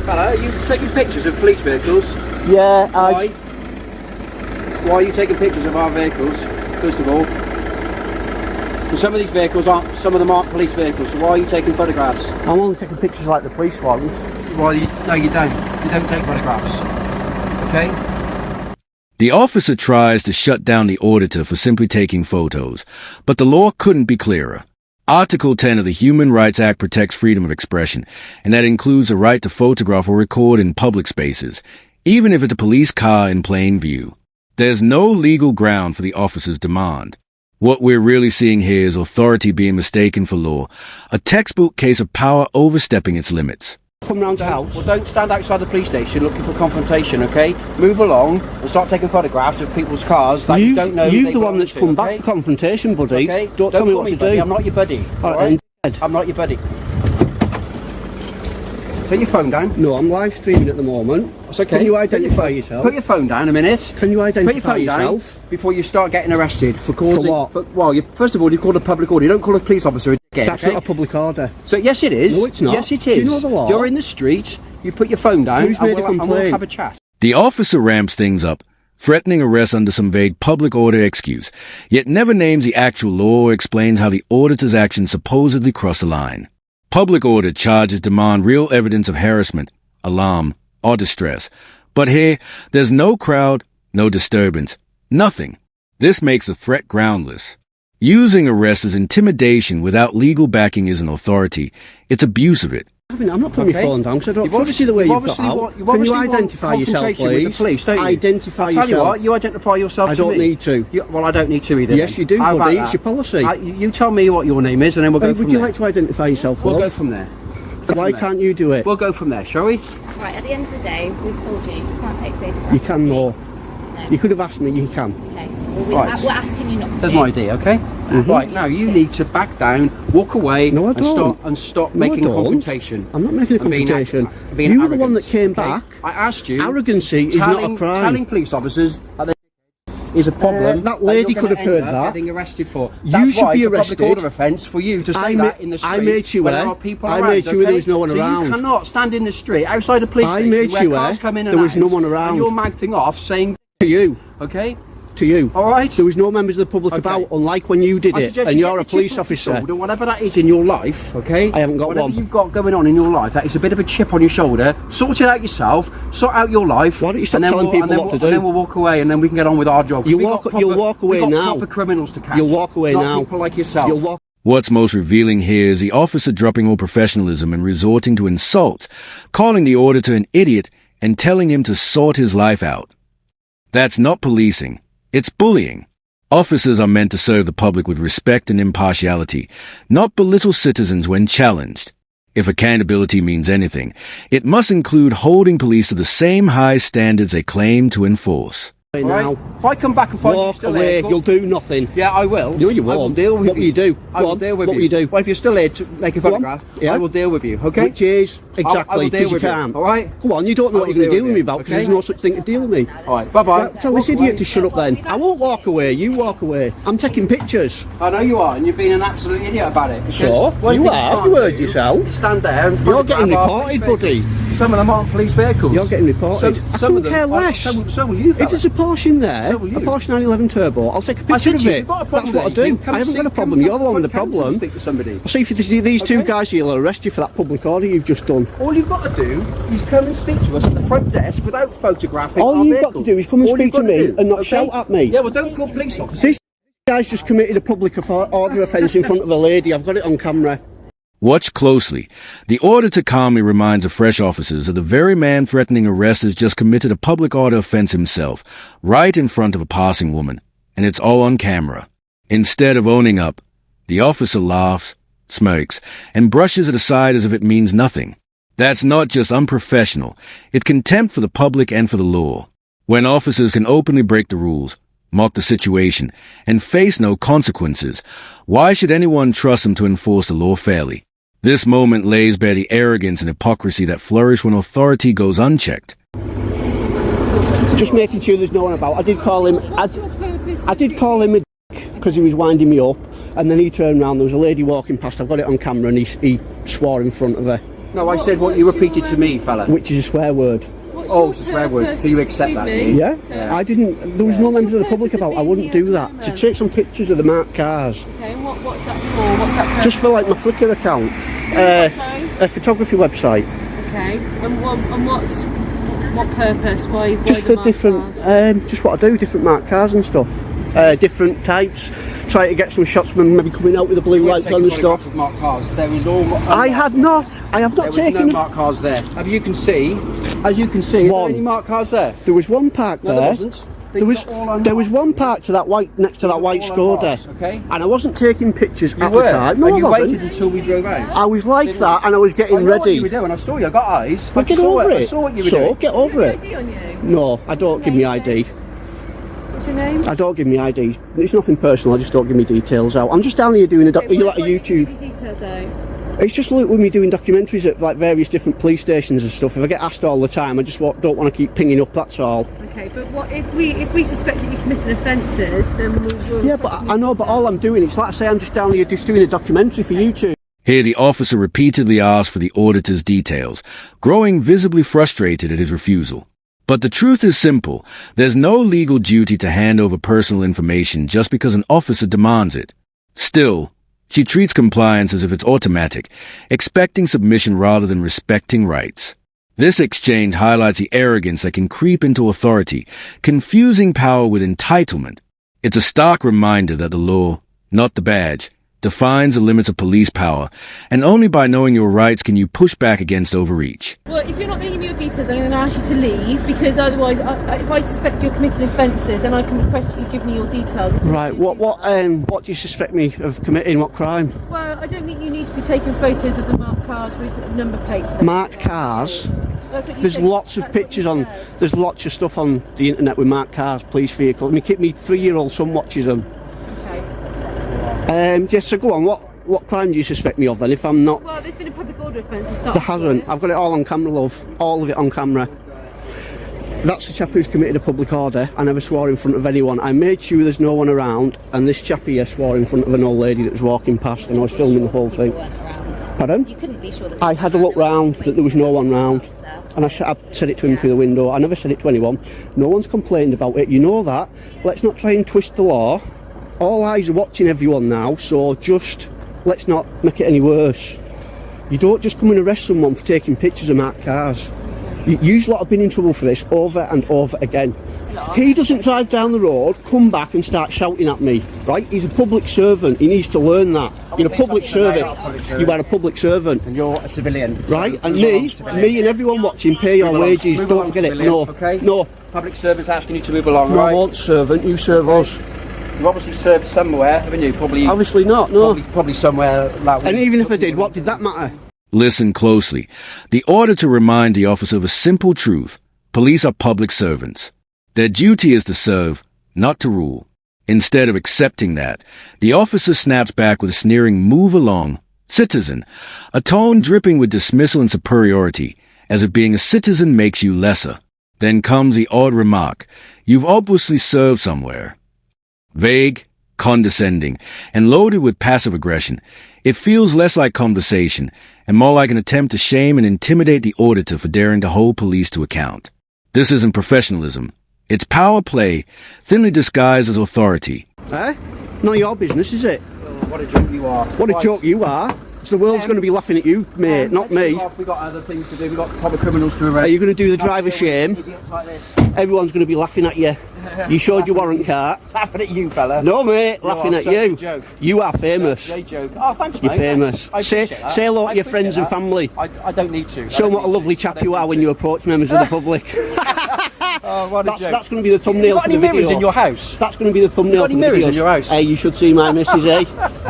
Hello, you taking pictures of police vehicles? Yeah, Why? Why are you taking pictures of our vehicles, first of all? Because some of these vehicles aren't, some of them aren't police vehicles, so why are you taking photographs? I'm only taking pictures like the police ones. Well, no, you don't. You don't take photographs. Okay? The officer tries to shut down the auditor for simply taking photos, but the law couldn't be clearer. Article 10 of the Human Rights Act protects freedom of expression, and that includes a right to photograph or record in public spaces, even if it's a police car in plain view. There's no legal ground for the officer's demand. What we're really seeing here is authority being mistaken for law, a textbook case of power overstepping its limits. Come round the house. Well, don't stand outside the police station looking for confrontation, okay? Move along and start taking photographs of people's cars that you don't know. You're the one that's come back for confrontation, buddy. Okay? Don't tell me what to buddy. do. I'm not your buddy. All right? I'm not your buddy. Put your phone down. No, I'm live streaming at the moment. It's okay. Can you identify yourself? Put your phone down a minute. Can you identify Put your phone yourself? down before you start getting arrested for causing... For what? Well, first of all, you called a public order. You don't call a police officer a dickhead, That's okay? not a public order. So, yes, it is. No, it's not. Yes, it is. Do you know the law? You're in the street, you put your phone down, Who's made a and we'll complaint? have a chat. The officer ramps things up, threatening arrest under some vague public order excuse, yet never names the actual law or explains how the auditor's actions supposedly cross a line. Public order charges demand real evidence of harassment, alarm, or distress. But here, there's no crowd, no disturbance, nothing. This makes the threat groundless. Using arrest as intimidation without legal backing isn't authority. It's abuse of it. I'm not putting my phone down because I don't trust you the way you've got out. Can you identify yourself, please? With the police, don't you? Identify I'll tell you yourself. what, you identify yourself I to me. don't need to. Well, I don't need to either. Yes, then. you do, How buddy. about It's that? your policy. You tell me what your name is and then we'll go from Would you there. like to identify yourself, We'll love? go from there. Why can't you do it? We'll go from there, shall we? Right, at the end of the day, we've told you you can't take photographs. You can, no. No. You could have asked me, you can. Okay. Well, Right. we're asking you not to. That's my idea, okay? Right, now you need to back down, walk away, No, I don't. and stop No, I making a don't. confrontation. I'm not making a And being confrontation. being You were the one arrogant, that came okay? back. I asked you. Arrogancy is not a crime. Telling police officers that they is a problem. That lady you're could have gonna heard end up that. Getting arrested for. You That's should why be it's a arrested. public order offence for you to say that in the street. I made you when aware. there are people I around, made sure there okay? was no one so around. You cannot stand in the street outside the police I station made where you cars aware come in and there was out, no one around. And you're mouthing off saying To you. okay. To you. All right. There was no members of the public about, unlike when you did I it, suggest and you you're get a the police chip off your officer. shoulder, whatever that is in your life, okay? I haven't got whatever one. you've got going on in your life, that is a bit of a chip on your shoulder. Sort it out yourself. Sort out your life. Why don't you stop and then telling we'll, people and then what to we'll, do? And then we'll walk away, and then we can get on with our job. You'll We've walk- got you'll walk away we've got now. proper criminals to catch. You'll walk away not now. people like yourself. You'll walk. What's most revealing here is the officer dropping all professionalism and resorting to insult, calling the auditor an idiot and telling him to sort his life out. That's not policing. It's bullying. Officers are meant to serve the public with respect and impartiality, not belittle citizens when challenged. If accountability means anything, it must include holding police to the same high standards they claim to enforce. All Now. right? If I come back and find you Walk still away. here, You'll do nothing. yeah, I will. No, you I will won't. deal with What will you do? I Go will on. deal with What you. will you do? Well, if you're still here to make a Go on. photograph, Yeah. I will deal with you, okay? Which is I will exactly deal because you with you, can't. all right? Go on, you don't know I what will you're going to deal deal with with me you, about because okay? there's no such thing to deal with me. All right, bye-bye. Right, tell this idiot to shut up then. I won't walk away, you walk away. I'm taking pictures. I know you are, and you're being an absolute idiot about it. because So? one You thing are, can't you heard do yourself. is stand there and You're getting photograph our reported, police buddy. vehicles. Some of them aren't police vehicles. You're getting reported. I Some of couldn't them. care less. So will you, If fella. there's a Porsche in there, So will you. a Porsche 911 Turbo, I'll take a I picture said of to you, it. you've got a problem That's what I there. do. You come I haven't see- got a come- problem. You're the one with the come to problem. Speak to somebody. See if these two Okay. guys here will arrest you for that public order you've just done. All you've got to do is come and speak to us at the front desk without photographing All our you've got vehicles. to do is come and All speak you've to got me do, and not okay? shout at me. Yeah, well, don't call police officers. This guy's just committed a public order offence in front of a lady. I've got it on camera. Watch closely. The auditor calmly reminds the fresh officers that the very man threatening arrest has just committed a public order offense himself, right in front of a passing woman, and it's all on camera. Instead of owning up, the officer laughs, smirks, and brushes it aside as if it means nothing. That's not just unprofessional, it's contempt for the public and for the law. When officers can openly break the rules, mock the situation, and face no consequences, why should anyone trust them to enforce the law fairly? This moment lays bare the arrogance and hypocrisy that flourish when authority goes unchecked. Just making sure there's no one about. I did call him a dick because he was winding me up, and then he turned around. There was a lady walking past. I've got it on camera, and he swore in front of her. No, I said what you repeated to me, fella. which is a swear word. Oh, it's a swear word. So you accept that? do you? Yeah? I didn't, there was no members of the public about, I wouldn't do that. To take some pictures of the marked cars. Okay, and what's that for? What's that for? Just for like my Flickr account. A photography website. Okay, and what purpose? Why Just the for different, cars? just what I do, different marked cars and stuff. Different types. Try to get some shots of them maybe coming out with the blue lights on and stuff. Of marked cars. There was all. I have not There was taken. no marked cars there. As you can see, is there any marked cars there? There was one parked No, there. there wasn't. There was one parked to that white next to that white Skoda. Okay. And I wasn't taking pictures You at were. the time. No, and you I wasn't. waited until we drove out. I was like that, and I was getting I know ready. what you were doing. I saw you. I got eyes. Well, I get saw over it. I saw what you were so doing. get over it. ID on you? No, I don't give me ID. What's your name? I don't give me ID. It's nothing personal. I just don't give me details out. I'm just down here doing you like a YouTube. Give your details out. It's just like with me doing documentaries at like various different police stations and stuff. If I get asked all the time, I just don't want to keep pinging up. That's all. Okay, but what if we suspect that you committed offences, then we'll Yeah, but I know. But all I'm doing, it's like I say, I'm just down here just doing a documentary for YouTube. Here the officer repeatedly asked for the auditor's details, growing visibly frustrated at his refusal. But the truth is simple. There's no legal duty to hand over personal information just because an officer demands it. Still, she treats compliance as if it's automatic, expecting submission rather than respecting rights. This exchange highlights the arrogance that can creep into authority, confusing power with entitlement. It's a stark reminder that the law, not the badge, defines the limits of police power, and only by knowing your rights can you push back against overreach. Well, if you're not going to give me your details, I'm going to ask you to leave, because otherwise, if I suspect you're committing offences, then I can request you give me your details. Right. What do you suspect me of committing? What crime? Well, I don't think you need to be taking photos of the marked cars with number plates. Marked cars. That's what you There's said. lots of That's what you pictures on. said. There's lots of stuff on the internet with marked cars, police vehicles. Me 3-year-old son watches them. Okay. Yes. So go on. What crime do you suspect me of then? If I'm not, Well, there's been a public order offence to start. there hasn't. I've got it all on camera, love. All of it on camera. That's the chap who's committed a public order. I never swore in front of anyone. I made sure there's no one around, and this chap here swore in front of an old lady that was walking past, and I was filming the whole thing. Pardon? You couldn't be sure that I had a look round that there was no one round, and I said it to him through the window. I never said it to anyone. No one's complained about it. You know that. Let's not try and twist the law. All eyes are watching everyone now, so just let's not make it any worse. You don't just come and arrest someone for taking pictures of marked cars. You lot have been in trouble for this over and over again. He doesn't drive down the road, come back and start shouting at me, right? He's a public servant. He needs to learn that. You're a public servant. You are a public servant. And you're a civilian. Right? So And move me along, and everyone watching, pay your Move along, wages. move Don't along, forget it. civilian, No. okay? No. Public service asking you to move along, No, I right? won't servant. You serve us. You obviously served somewhere, haven't you? Probably. Obviously not, no. Probably somewhere like. And even if I did, what did that matter? Listen closely. The order to remind the officer of a simple truth. Police are public servants. Their duty is to serve, not to rule. Instead of accepting that, the officer snaps back with a sneering "move along, citizen," a tone dripping with dismissal and superiority, as if being a citizen makes you lesser. Then comes the odd remark, "You've obviously served somewhere." Vague, condescending, and loaded with passive aggression, it feels less like conversation and more like an attempt to shame and intimidate the auditor for daring to hold police to account. This isn't professionalism. It's power play, thinly disguised as authority. Eh? Not your business, is it? What a joke you are. What a joke you are. So the world's going to be laughing at you, mate, not me. We've got other things to do. We've got proper criminals to arrest. Are you going to do the driver shame? Idiots like this. Everyone's going to be laughing at you. You showed your warrant card. Laughing at you, fella. No, mate, laughing are at such a you. joke. You are famous. They joke. Oh, thanks, You're mate. famous. I Say appreciate that. hello I to your appreciate friends and that. family. I don't need to. Show them what a lovely chap you are when you approach members of the public. Oh, what a joke. That's going to be the thumbnail You got for any the video. mirrors in your house? That's going to be the thumbnail got for any the mirrors video. in your house? Hey, you should see my missus, eh?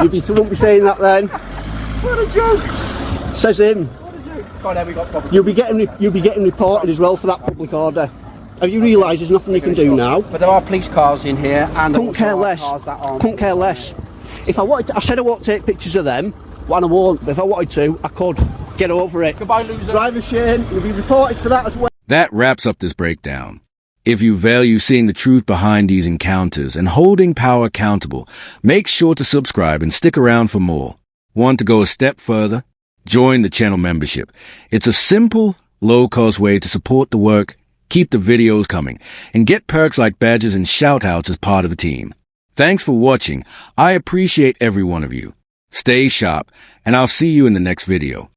You won't be saying that then. What a joke. Says him. What a joke. God, now we got proper. You'll be getting reported as well for that public order. Have you realised there's nothing you can do now? But there are police cars in here, and there Couldn't also care are less. cars that aren't. Couldn't care less. If I wanted to, I said I won't take pictures of them, and I won't. But if I wanted to, I could. Get over it. Goodbye, loser. Driver shame. You'll be reported for that as well. That wraps up this breakdown. If you value seeing the truth behind these encounters and holding power accountable, make sure to subscribe and stick around for more. Want to go a step further? Join the channel membership. It's a simple, low-cost way to support the work, keep the videos coming, and get perks like badges and shout-outs as part of the team. Thanks for watching. I appreciate every one of you. Stay sharp, and I'll see you in the next video.